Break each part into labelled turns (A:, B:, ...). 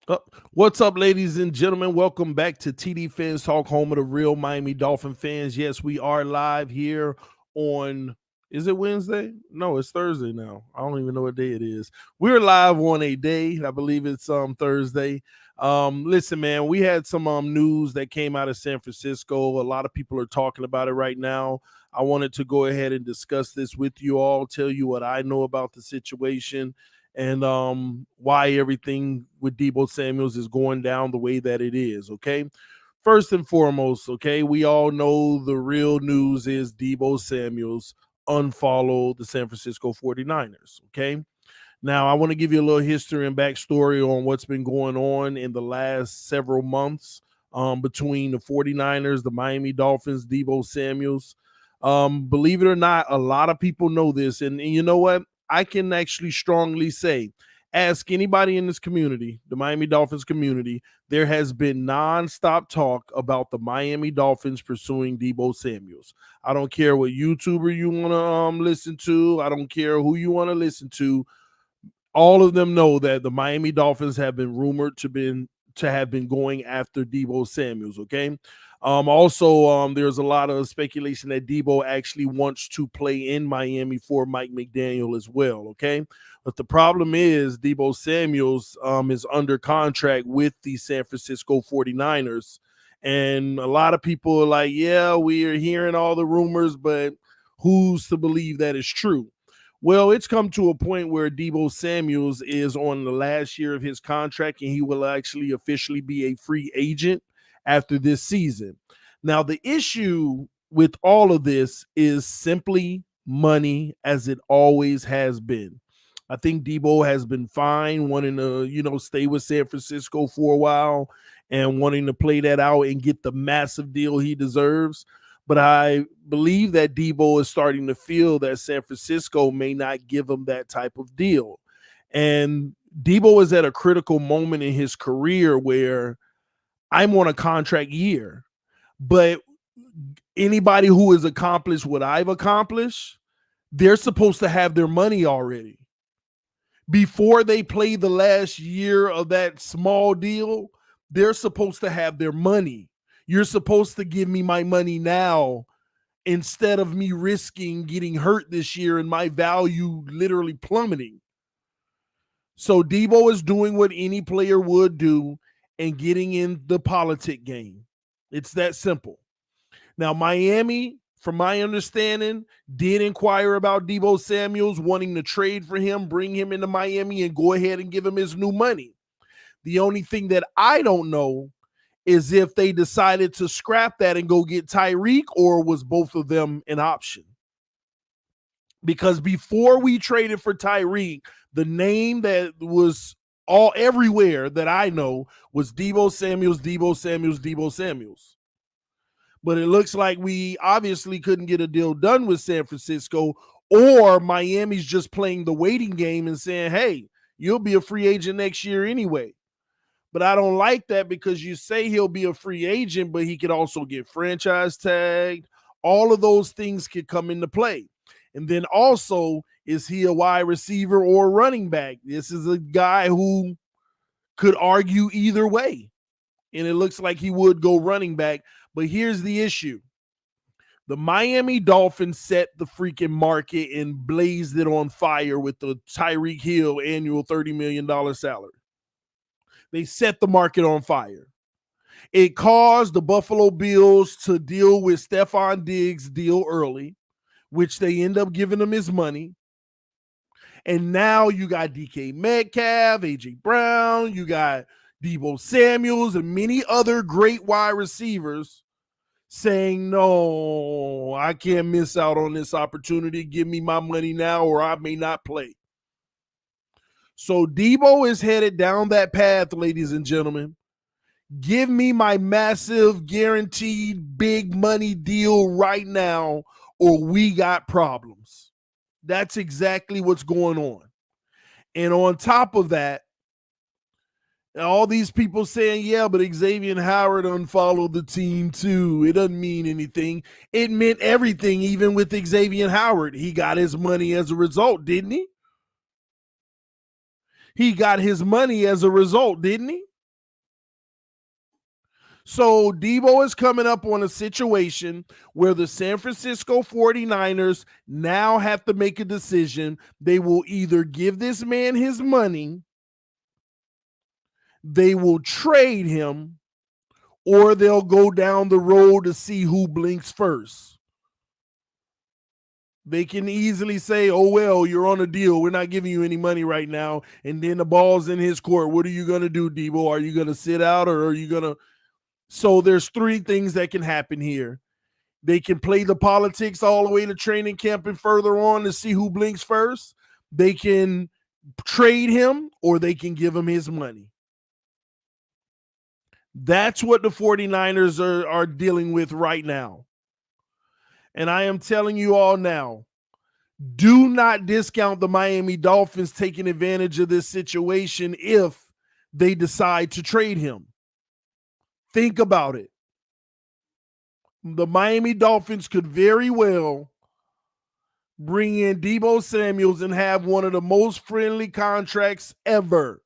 A: Uh, what's up, ladies and gentlemen? Welcome back to TDPHINSTALK, home of the real Miami Dolphin fans. Yes, we are live here on, is it Wednesday? No, it's Thursday now. I don't even know what day it is. We're live on a day. I believe it's Thursday. Listen, man, we had some news that came out of San Francisco. A lot of people are talking about it right now. I wanted to go ahead and discuss this with you all, tell you what I know about the situation and why everything with Deebo Samuels is going down the way that it is, okay? First and foremost, okay, we all know the real news is Deebo Samuels unfollowed the San Francisco 49ers, okay? Now, I want to give you a little history and backstory on what's been going on in the last several months between the 49ers, the Miami Dolphins, Deebo Samuels. Believe it or not, a lot of people know this. And you know what? I can actually strongly say, ask anybody in this community, the Miami Dolphins community, there has been nonstop talk about the Miami Dolphins pursuing Deebo Samuels. I don't care what YouTuber you want to listen to. I don't care who you want to listen to. All of them know that the Miami Dolphins have been rumored to have been going after Deebo Samuels. Okay. Also, there's a lot of speculation that Deebo actually wants to play in Miami for Mike McDaniel as well. Okay. But the problem is Deebo Samuels is under contract with the San Francisco 49ers. And a lot of people are like, yeah, we are hearing all the rumors, but who's to believe that is true? Well, it's come to a point where Deebo Samuels is on the last year of his contract, and he will actually officially be a free agent after this season. Now, the issue with all of this is simply money, as it always has been. I think Deebo has been fine, wanting to, stay with San Francisco for a while and wanting to play that out and get the massive deal he deserves. But I believe that Deebo is starting to feel that San Francisco may not give him that type of deal. And Deebo is at a critical moment in his career where I'm on a contract year, but anybody who has accomplished what I've accomplished, they're supposed to have their money already. Before they play the last year of that small deal, they're supposed to have their money. You're supposed to give me my money now instead of me risking getting hurt this year and my value literally plummeting. So Deebo is doing what any player would do and getting in the politic game. It's that simple. Now, Miami, from my understanding, did inquire about Deebo Samuels, wanting to trade for him, bring him into Miami, and go ahead and give him his new money. The only thing that I don't know is if they decided to scrap that and go get Tyreek, or was both of them an option? Because before we traded for Tyreek, the name that was all everywhere that I know was Deebo Samuels, Deebo Samuels, Deebo Samuels. But it looks like we obviously couldn't get a deal done with San Francisco, or Miami's just playing the waiting game and saying, hey, you'll be a free agent next year anyway. But I don't like that, because you say he'll be a free agent, but he could also get franchise tagged. All of those things could come into play. And then also, is he a wide receiver or running back? This is a guy who could argue either way. And it looks like he would go running back. But here's the issue. The Miami Dolphins set the freaking market and blazed it on fire with the Tyreek Hill annual $30 million salary. They set the market on fire. It caused the Buffalo Bills to deal with Stephon Diggs' deal early, which they end up giving him his money. And now you got DK Metcalf, AJ Brown, you got Deebo Samuels, and many other great wide receivers saying, no, I can't miss out on this opportunity. Give me my money now, or I may not play. So Deebo is headed down that path, ladies and gentlemen. Give me my massive, guaranteed, big money deal right now, or we got problems. That's exactly what's going on. And on top of that, all these people saying, yeah, but Xavier Howard unfollowed the team too. It doesn't mean anything. It meant everything, even with Xavier Howard. He got his money as a result, didn't he? He got his money as a result, didn't he? So Deebo is coming up on a situation where the San Francisco 49ers now have to make a decision. They will either give this man his money, they will trade him, or they'll go down the road to see who blinks first. They can easily say, oh, well, you're on a deal. We're not giving you any money right now. And then the ball's in his court. What are you going to do, Deebo? Are you going to sit out, or are you going to? So there's three things that can happen here. They can play the politics all the way to training camp and further on to see who blinks first. They can trade him, or they can give him his money. That's what the 49ers are dealing with right now. And I am telling you all now, do not discount the Miami Dolphins taking advantage of this situation if they decide to trade him. Think about it. The Miami Dolphins could very well bring in Deebo Samuels and have one of the most friendly contracts ever.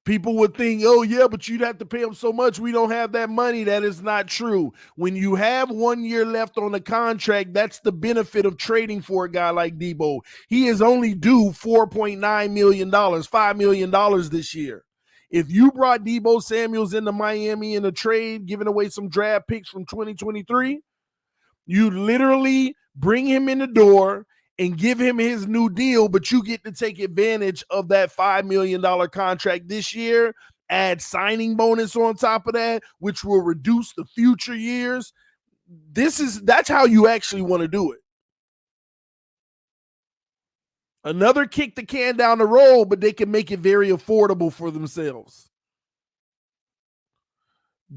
A: People would think, oh, yeah, but you'd have to pay him so much. We don't have that money. That is not true. When you have 1 year left on the contract, that's the benefit of trading for a guy like Deebo. He is only due $4.9 million, $5 million this year. If you brought Deebo Samuels into Miami in a trade, giving away some draft picks from 2023, you literally bring him in the door and give him his new deal, but you get to take advantage of that $5 million contract this year, add signing bonus on top of that, which will reduce the future years. That's how you actually want to do it. Another kick the can down the road, but they can make it very affordable for themselves.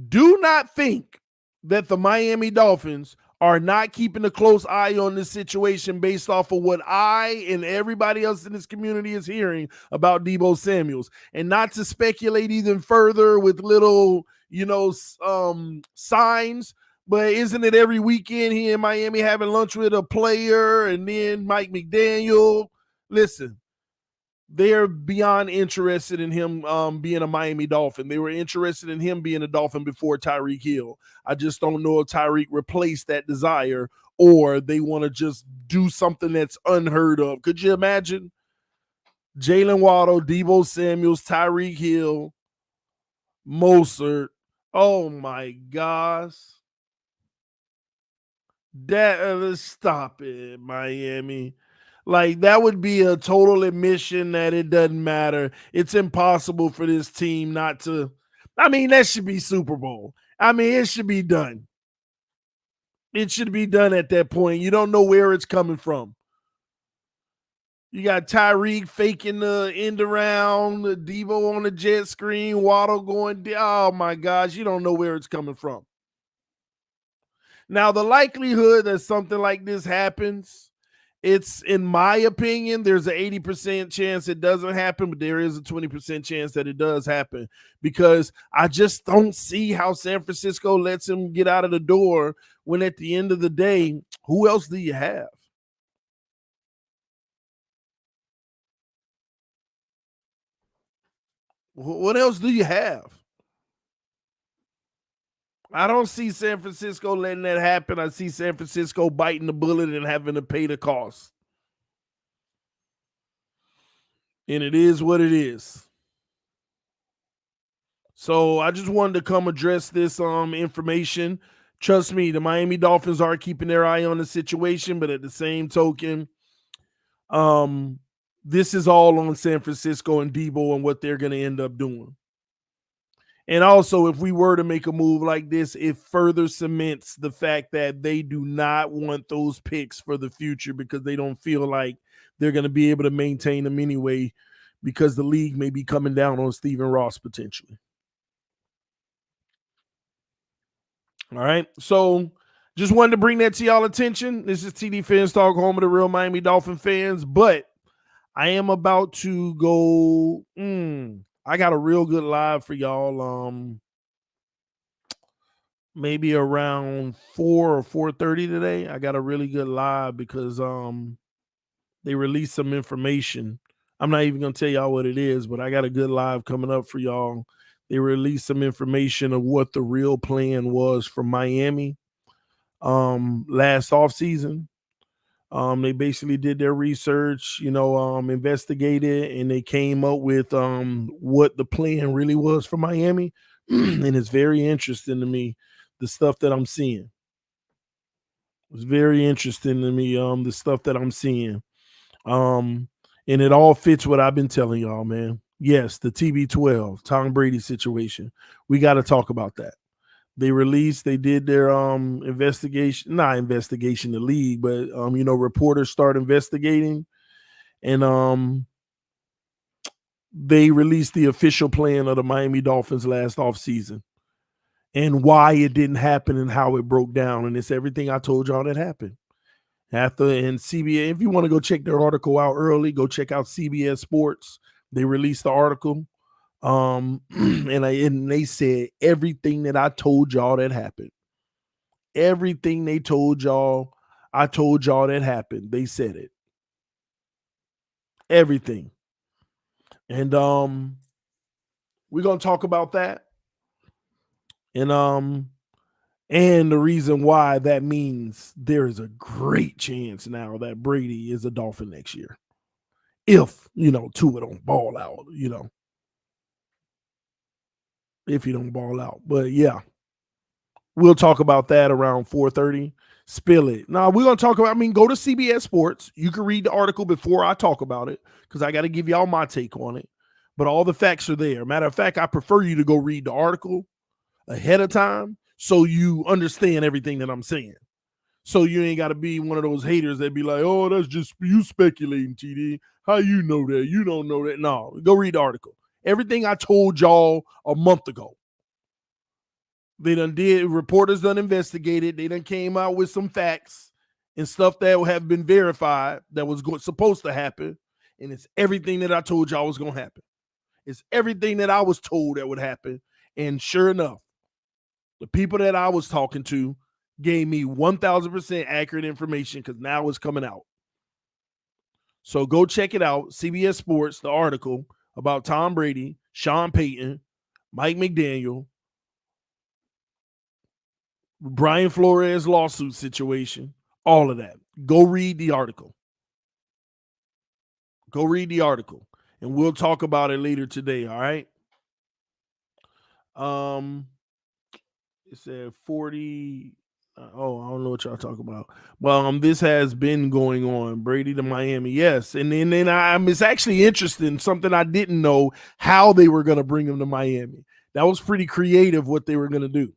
A: Do not think that the Miami Dolphins are not keeping a close eye on this situation based off of what I and everybody else in this community is hearing about Deebo Samuels. And not to speculate even further with little, signs, but isn't it every weekend here in Miami having lunch with a player and then Mike McDaniel? Listen, they're beyond interested in him being a Miami Dolphin. They were interested in him being a Dolphin before Tyreek Hill. I just don't know if Tyreek replaced that desire or they want to just do something that's unheard of. Could you imagine? Jalen Waddle, Deebo Samuels, Tyreek Hill, Mostert. Oh, my gosh. Stop it, Miami. Like, that would be a total admission that it doesn't matter. It's impossible for this team not to. I mean, that should be Super Bowl. I mean, it should be done. It should be done at that point. You don't know where it's coming from. You got Tyreek faking the end around, Deebo on the jet screen, Waddle going down. Oh, my gosh. You don't know where it's coming from. Now, the likelihood that something like this happens, it's, in my opinion, there's an 80% chance it doesn't happen, but there is a 20% chance that it does happen because I just don't see how San Francisco lets him get out of the door when at the end of the day, who else do you have? What else do you have? I don't see San Francisco letting that happen. I see San Francisco biting the bullet and having to pay the cost. And it is what it is. So I just wanted to come address this information. Trust me, the Miami Dolphins are keeping their eye on the situation, but at the same token, this is all on San Francisco and Deebo and what they're going to end up doing. And also, if we were to make a move like this, it further cements the fact that they do not want those picks for the future because they don't feel like they're going to be able to maintain them anyway because the league may be coming down on Stephen Ross potentially. All right. So just wanted to bring that to y'all attention. This is TDPHINSTALK, home of the real Miami Dolphin fans. But I am about to go. I got a real good live for y'all. Maybe around 4 or 4:30 today. I got a really good live because they released some information. I'm not even gonna tell y'all what it is, but I got a good live coming up for y'all They released some information of what the real plan was for Miami last offseason. They basically did their research, investigated, and they came up with what the plan really was for Miami. And it's very interesting to me, the stuff that I'm seeing. It's very interesting to me, the stuff that I'm seeing. And it all fits what I've been telling y'all, man. Yes, the TB12, Tom Brady situation. We got to talk about that. They did their investigation, not investigation, the league, but reporters start investigating, and they released the official plan of the Miami Dolphins last offseason and why it didn't happen and how it broke down. And it's everything I told y'all that happened. And CBS, if you want to go check their article out early, go check out CBS Sports. They released the article. And they said everything that I told y'all that happened. Everything they told y'all, I told y'all that happened. They said it. Everything. And we're gonna talk about that. And the reason why that means there is a great chance now that Brady is a Dolphin next year. If, Tua don't ball out, if he don't ball out. But yeah, we'll talk about that around 4:30. Spill it. Now we're gonna talk about. Go to CBS Sports. You can read the article before I talk about it because I got to give y'all my take on it. But all the facts are there. Matter of fact, I prefer you to go read the article ahead of time so you understand everything that I'm saying. So you ain't got to be one of those haters that be like, "Oh, that's just you speculating, TD. How you know that? You don't know that." No, go read the article. Everything I told y'all a month ago. They reporters done investigated. They done came out with some facts and stuff that have been verified that was supposed to happen. And it's everything that I told y'all was going to happen. It's everything that I was told that would happen. And sure enough, the people that I was talking to gave me 1,000% accurate information because now it's coming out. So go check it out. CBS Sports, the article about Tom Brady, Sean Payton, Mike McDaniel, Brian Flores lawsuit situation, all of that. Go read the article. Go read the article. And we'll talk about it later today, all right? It said 40. I don't know what y'all talking about. Well, this has been going on. Brady to Miami, yes. And then it's actually interesting, something I didn't know, how they were going to bring him to Miami. That was pretty creative what they were going to do.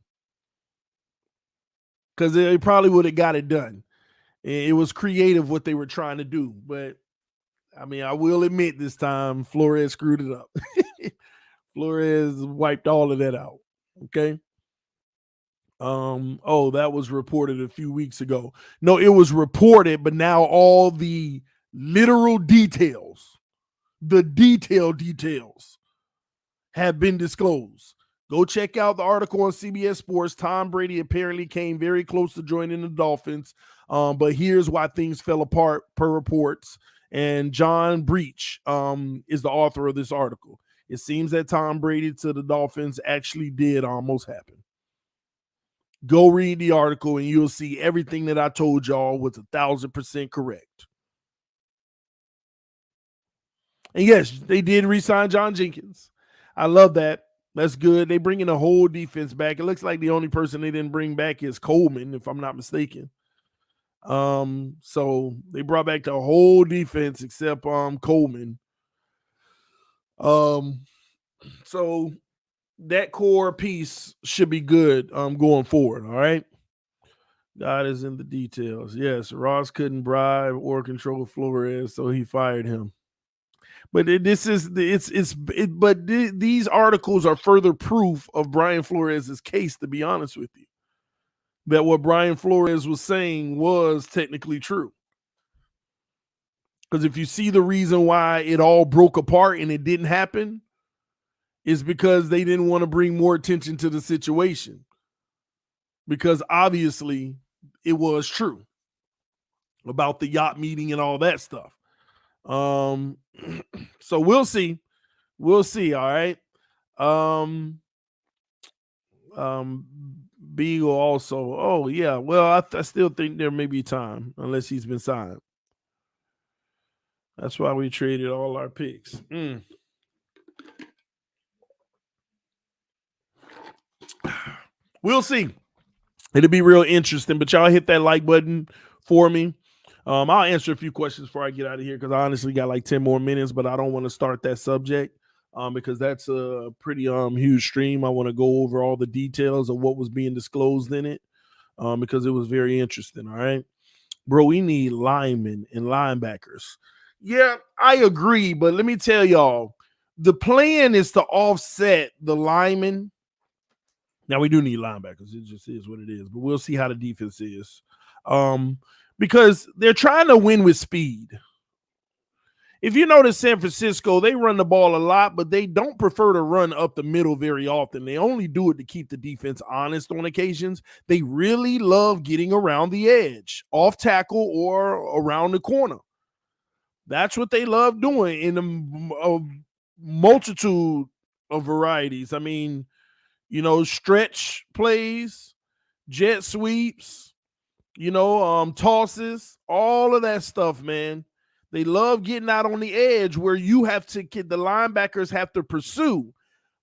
A: Because they probably would have got it done. It was creative what they were trying to do. But, I will admit this time, Flores screwed it up. Flores wiped all of that out. Okay? That was reported a few weeks ago. No, it was reported, but now all the literal details, the details have been disclosed. Go check out the article on CBS Sports. Tom Brady apparently came very close to joining the Dolphins, but here's why things fell apart per reports. And John Breach is the author of this article. It seems that Tom Brady to the Dolphins actually did almost happen. Go read the article and you'll see everything that I told y'all was 1,000% correct. And yes, they did re-sign John Jenkins. I love that. That's good. They bringing the whole defense back. It looks like the only person they didn't bring back is Coleman, if I'm not mistaken. So they brought back the whole defense except Coleman. So that core piece should be good going forward. All right. God is in the details. Yes, Ross couldn't bribe or control Flores, so he fired him. But these articles are further proof of Brian Flores' case, to be honest with you. That what Brian Flores was saying was technically true. Because if you see the reason why it all broke apart and it didn't happen, is because they didn't want to bring more attention to the situation. Because obviously it was true about the yacht meeting and all that stuff. So we'll see. All right. Um, Beagle also. Oh yeah. Well, I still think there may be time unless he's been signed. That's why we traded all our picks. We'll see. It'll be real interesting. But y'all hit that like button for me. I'll answer a few questions before I get out of here because I honestly got like 10 more minutes, but I don't want to start that subject because that's a pretty huge stream. I want to go over all the details of what was being disclosed in it because it was very interesting. All right. Bro, we need linemen and linebackers. Yeah, I agree, but let me tell y'all, the plan is to offset the linemen. Now we do need linebackers. It just is what it is, but we'll see how the defense is. Because they're trying to win with speed. If you notice San Francisco, they run the ball a lot, but they don't prefer to run up the middle very often. They only do it to keep the defense honest on occasions. They really love getting around the edge, off tackle or around the corner. That's what they love doing in a multitude of varieties. I mean, stretch plays, jet sweeps, tosses, all of that stuff, man. They love getting out on the edge where you have to get the linebackers have to pursue,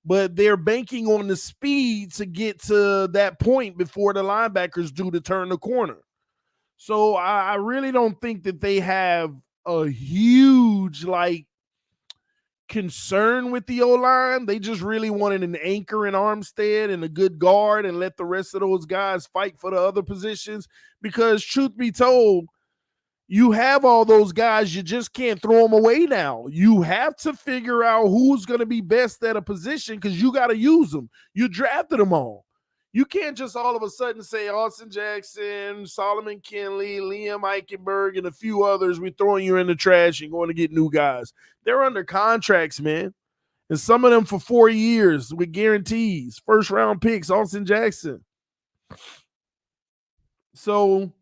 A: but they're banking on the speed to get to that point before the linebackers do to turn the corner. So I really don't think that they have a huge concern with the O-line. They just really wanted an anchor in Armstead and a good guard and let the rest of those guys fight for the other positions because truth be told, you have all those guys, you just can't throw them away now. You have to figure out who's going to be best at a position because you got to use them. You drafted them all. You can't just all of a sudden say Austin Jackson, Solomon Kinley, Liam Eichenberg, and a few others, we're throwing you in the trash and going to get new guys. They're under contracts, man. And some of them for 4 years with guarantees. First round picks, Austin Jackson. So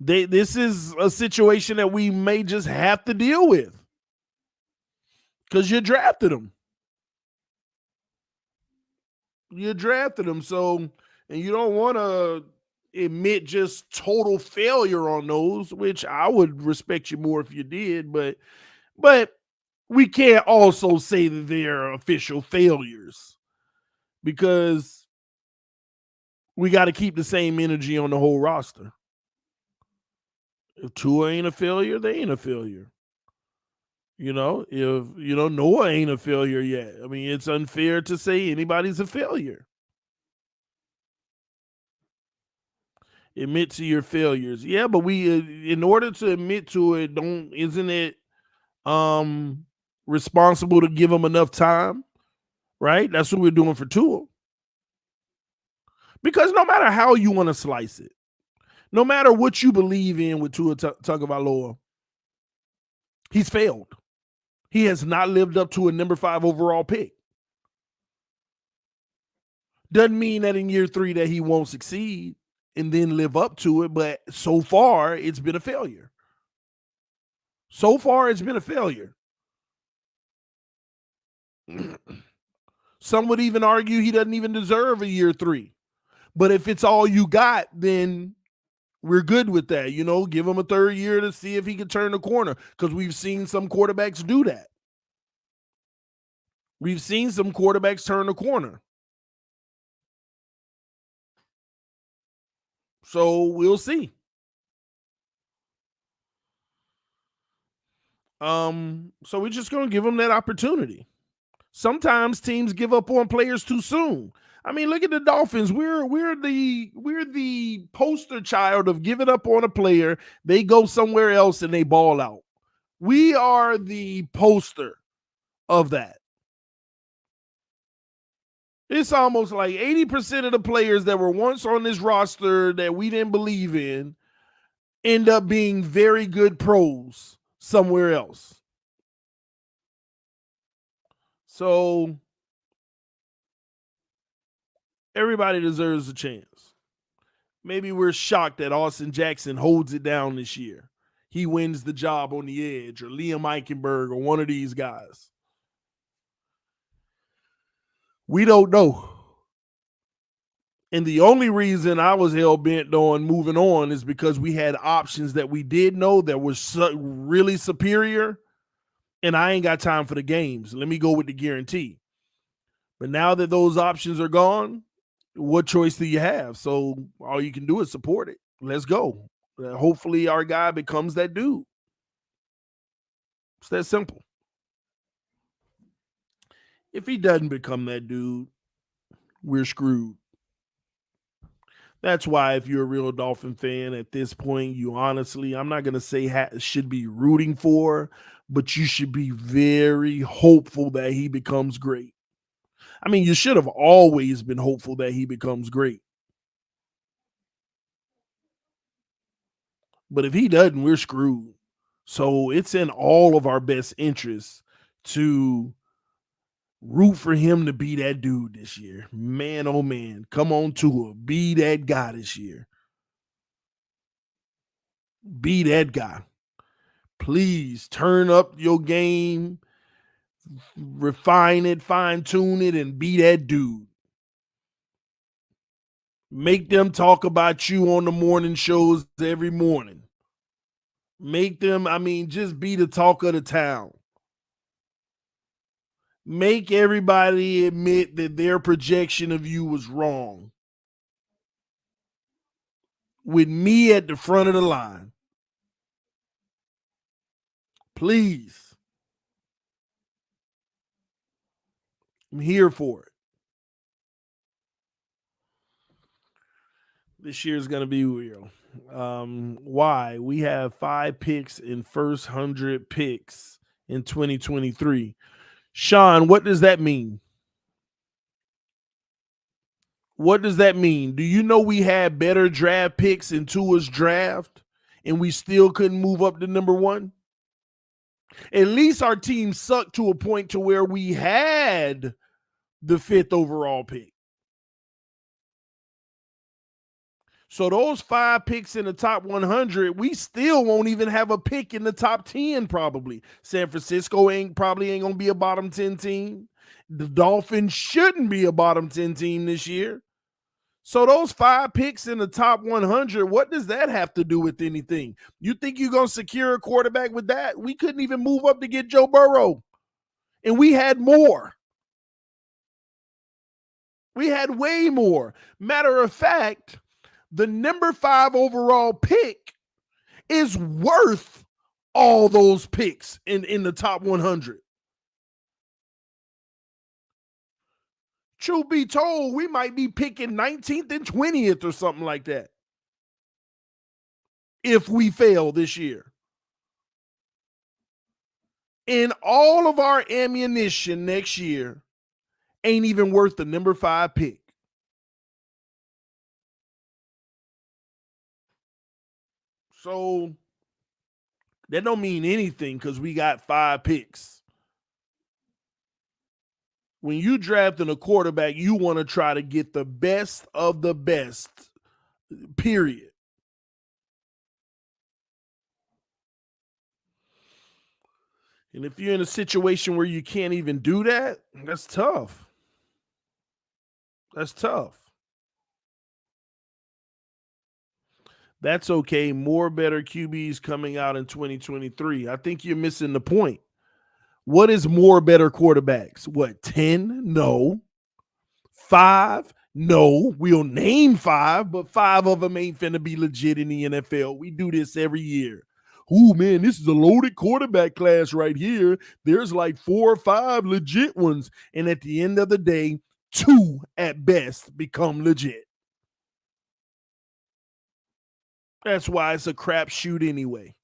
A: this is a situation that we may just have to deal with because you drafted them. You drafted them. So, and you don't want to admit just total failure on those, which I would respect you more if you did, but we can't also say that they're official failures because we got to keep the same energy on the whole roster. If Tua ain't a failure, they ain't a failure. If Noah ain't a failure yet. I mean, it's unfair to say anybody's a failure. Admit to your failures. Yeah, but we in order to admit to it, isn't it responsible to give them enough time? Right? That's what we're doing for Tua. Because no matter how you want to slice it, no matter what you believe in with Tua Tagovailoa, he's failed. He has not lived up to a number 5 overall pick. Doesn't mean that in year 3 that he won't succeed and then live up to it, but so far it's been a failure. So far it's been a failure. Some would even argue he doesn't even deserve a year 3. But if it's all you got, then we're good with that. Give him a 3rd year to see if he can turn the corner because we've seen some quarterbacks do that. We've seen some quarterbacks turn the corner. So we'll see. So we're just going to give them that opportunity. Sometimes teams give up on players too soon. I mean, look at the Dolphins. We're the poster child of giving up on a player. They go somewhere else and they ball out. We are the poster of that. It's almost like 80% of the players that were once on this roster that we didn't believe in end up being very good pros somewhere else. So everybody deserves a chance. Maybe we're shocked that Austin Jackson holds it down this year. He wins the job on the edge, or Liam Eichenberg, or one of these guys. We don't know. And the only reason I was hell bent on moving on is because we had options that we did know that was really superior, and I ain't got time for the games. Let me go with the guarantee. But now that those options are gone, what choice do you have? So all you can do is support it. Let's go. Hopefully our guy becomes that dude. It's that simple. If he doesn't become that dude, we're screwed. That's why if you're a real Dolphin fan at this point, you honestly, I'm not going to say should be rooting for, but you should be very hopeful that he becomes great. I mean, you should have always been hopeful that he becomes great. But if he doesn't, we're screwed. So it's in all of our best interests to root for him to be that dude this year. Man, oh man, come on to it. Be that guy this year. Be that guy. Please turn up your game, refine it, fine tune it, and be that dude. Make them talk about you on the morning shows every morning. Make them, just be the talk of the town. Make everybody admit that their projection of you was wrong. With me at the front of the line. Please. I'm here for it. This year is going to be real. Why? We have 5 picks in first 100 picks in 2023. Sean, what does that mean? What does that mean? Do you know we had better draft picks in Tua's draft and we still couldn't move up to number 1? At least our team sucked to a point to where we had the 5th overall pick. So those 5 picks in the top 100, we still won't even have a pick in the top 10 probably. San Francisco probably ain't going to be a bottom 10 team. The Dolphins shouldn't be a bottom 10 team this year. So those 5 picks in the top 100, what does that have to do with anything? You think you're going to secure a quarterback with that? We couldn't even move up to get Joe Burrow. And we had more. We had way more. Matter of fact, the number 5 overall pick is worth all those picks in the top 100. Truth be told, we might be picking 19th and 20th or something like that if we fail this year. And all of our ammunition next year ain't even worth the number 5 pick. So that don't mean anything because we got 5 picks. When you drafting a quarterback, you want to try to get the best of the best, period. And if you're in a situation where you can't even do that, that's tough. That's tough. That's okay. More better QBs coming out in 2023. I think you're missing the point. What is more better quarterbacks? What, 10? No. 5? No. We'll name 5, but 5 of them ain't finna be legit in the NFL. We do this every year. Oh, man, this is a loaded quarterback class right here. There's like 4 or 5 legit ones. And at the end of the day, 2 at best become legit. That's why it's a crapshoot anyway.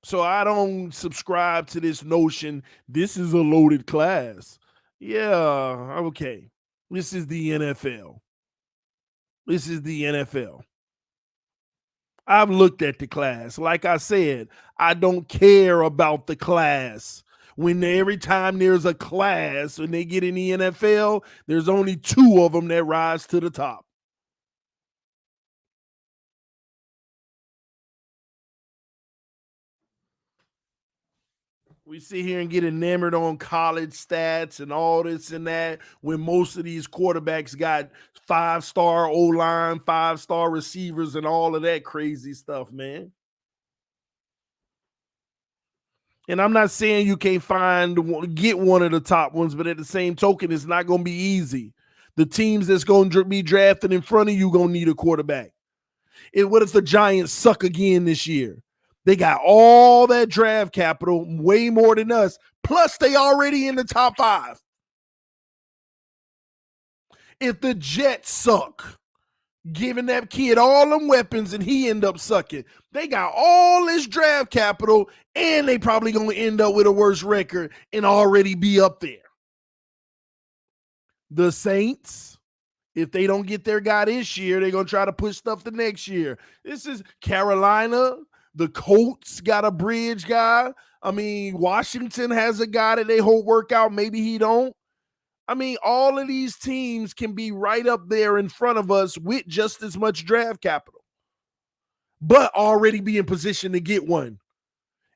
A: So I don't subscribe to this notion this is a loaded class. Yeah, okay. This is the NFL. This is the NFL. I've looked at the class. Like I said, I don't care about the class. Every time there's a class when they get in the NFL, there's only 2 of them that rise to the top. We sit here and get enamored on college stats and all this and that when most of these quarterbacks got 5-star O-line, 5-star receivers, and all of that crazy stuff, man. And I'm not saying you can't get one of the top ones, but at the same token, it's not going to be easy. The teams that's going to be drafted in front of you going to need a quarterback. What if the Giants suck again this year? They got all that draft capital, way more than us. Plus, they already in the top 5. If the Jets suck, giving that kid all them weapons and he end up sucking, they got all this draft capital and they probably going to end up with a worse record and already be up there. The Saints, if they don't get their guy this year, they're going to try to push stuff to next year. This is Carolina. The Colts got a bridge guy. I mean, Washington has a guy that they hope work out. Maybe he don't. I mean, all of these teams can be right up there in front of us with just as much draft capital, but already be in position to get one.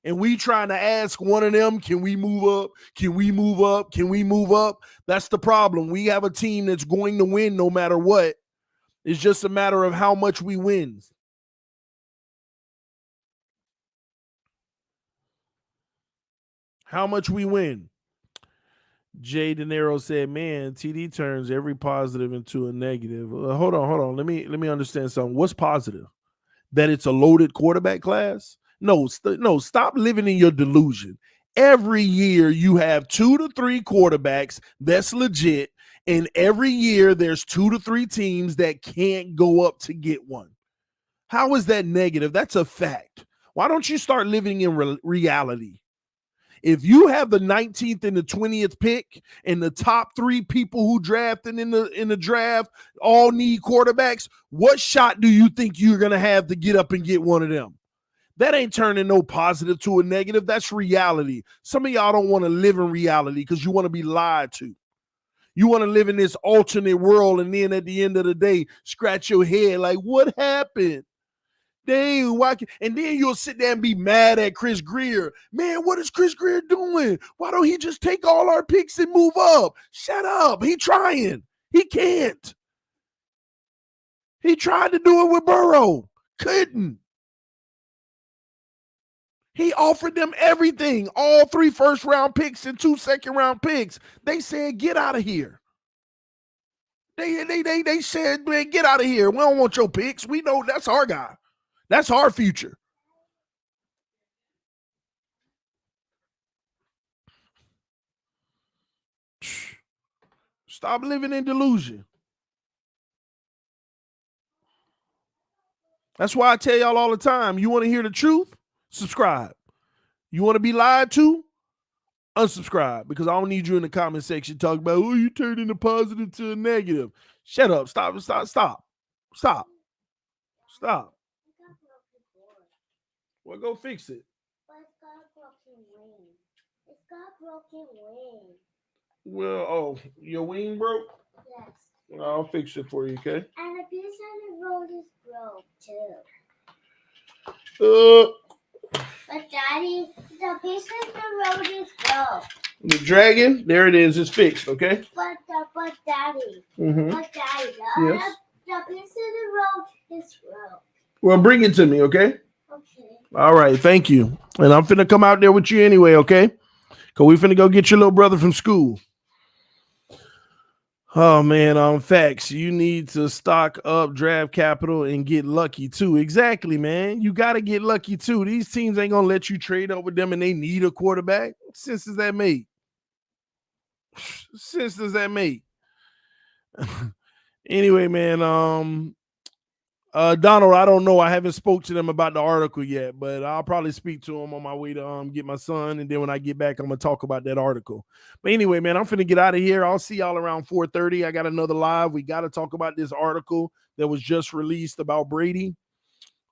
A: And we trying to ask one of them, can we move up? Can we move up? Can we move up? That's the problem. We have a team that's going to win no matter what. It's just a matter of how much we win. How much we win. Jay De Niro said, man, TD turns every positive into a negative. Hold on. Let me understand something. What's positive? That it's a loaded quarterback class? No, stop living in your delusion. Every year you have 2 to 3 quarterbacks that's legit, and every year there's 2 to 3 teams that can't go up to get one. How is that negative? That's a fact. Why don't you start living in reality? If you have the 19th and the 20th pick and the top 3 people who drafted in the draft all need quarterbacks, what shot do you think you're going to have to get up and get one of them? That ain't turning no positive to a negative. That's reality. Some of y'all don't want to live in reality because you want to be lied to. You want to live in this alternate world, and then at the end of the day, scratch your head like, what happened? Dang, why? And then you'll sit there and be mad at Chris Greer. Man, what is Chris Greer doing? Why don't he just take all our picks and move up? Shut up. He trying. He can't. He tried to do it with Burrow. Couldn't. He offered them everything, all 3 first-round picks and 2 second-round picks. They said, get out of here. They said, man, get out of here. We don't want your picks. We know that's our guy. That's our future. Stop living in delusion. That's why I tell y'all all the time, you want to hear the truth? Subscribe. You want to be lied to? Unsubscribe, because I don't need you in the comment section talking about, oh, you turned into positive to a negative. Shut up. Stop. Well, go fix it. It's got broken wing. Well, your wing broke? Yes. Well, I'll fix it for you, okay? And the piece on the road is broke, too. But Daddy, the piece of the road is broke. The dragon, there it is. It's fixed, okay? But Daddy, yes. The piece of the road is broke. Well, bring it to me, okay? Okay. All right, thank you. And I'm finna come out there with you anyway, okay? Because we finna go get your little brother from school. Oh, man, facts. You need to stock up draft capital and get lucky, too. Exactly, man. You got to get lucky, too. These teams ain't going to let you trade up with them and they need a quarterback. What sense does that make? Anyway, man, Donald, I don't know. I haven't spoke to them about the article yet, but I'll probably speak to them on my way to get my son. And then when I get back, I'm going to talk about that article. But anyway, man, I'm finna get out of here. I'll see y'all around 4:30. I got another live. We got to talk about this article that was just released about Brady,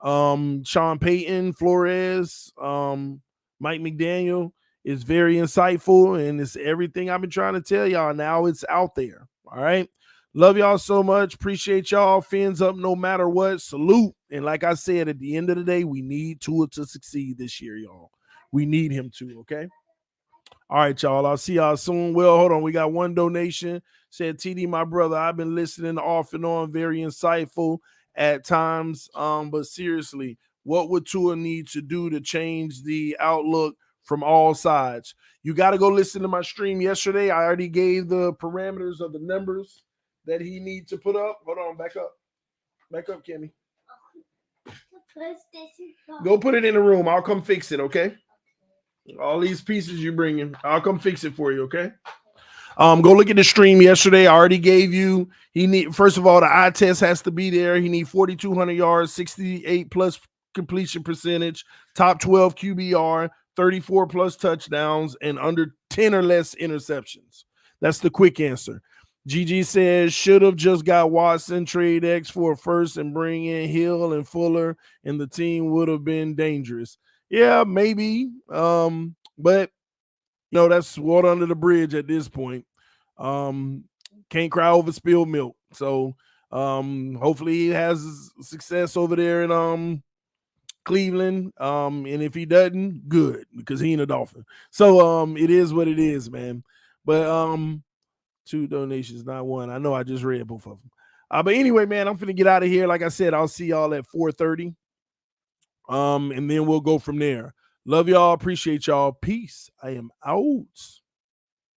A: Sean Payton, Flores, Mike McDaniel. Is very insightful, and it's everything I've been trying to tell y'all. Now it's out there. All right. Love y'all so much. Appreciate y'all. Fins up no matter what. Salute. And like I said, at the end of the day, we need Tua to succeed this year, y'all. We need him to, okay? All right, y'all. I'll see y'all soon. Well, hold on. We got one donation. Said TD, my brother, I've been listening off and on, very insightful at times. But seriously, what would Tua need to do to change the outlook from all sides? You got to go listen to my stream yesterday. I already gave the parameters of the numbers that he needs to put up. Hold on, back up. Back up, Kimmy. Go put it in the room. I'll come fix it, okay? All these pieces you bring in, I'll come fix it for you, okay? Go look at the stream yesterday. I already gave you. He need first of all the eye test has to be there. He need 4,200 yards, 68 plus completion percentage, top 12 QBR, 34 plus touchdowns, and under 10 or less interceptions. That's the quick answer. GG says should have just got Watson, trade X for a first, and bring in Hill and Fuller, and the team would have been dangerous. Yeah, maybe. But that's water under the bridge at this point. Can't cry over spilled milk. So hopefully he has success over there in Cleveland. And if he doesn't, good, because he ain't a Dolphin. So it is what it is, man. But 2 donations, not 1. I know I just read both of them. But anyway, man, I'm finna get out of here. Like I said, I'll see y'all at 4:30. And then we'll go from there. Love y'all. Appreciate y'all. Peace. I am out.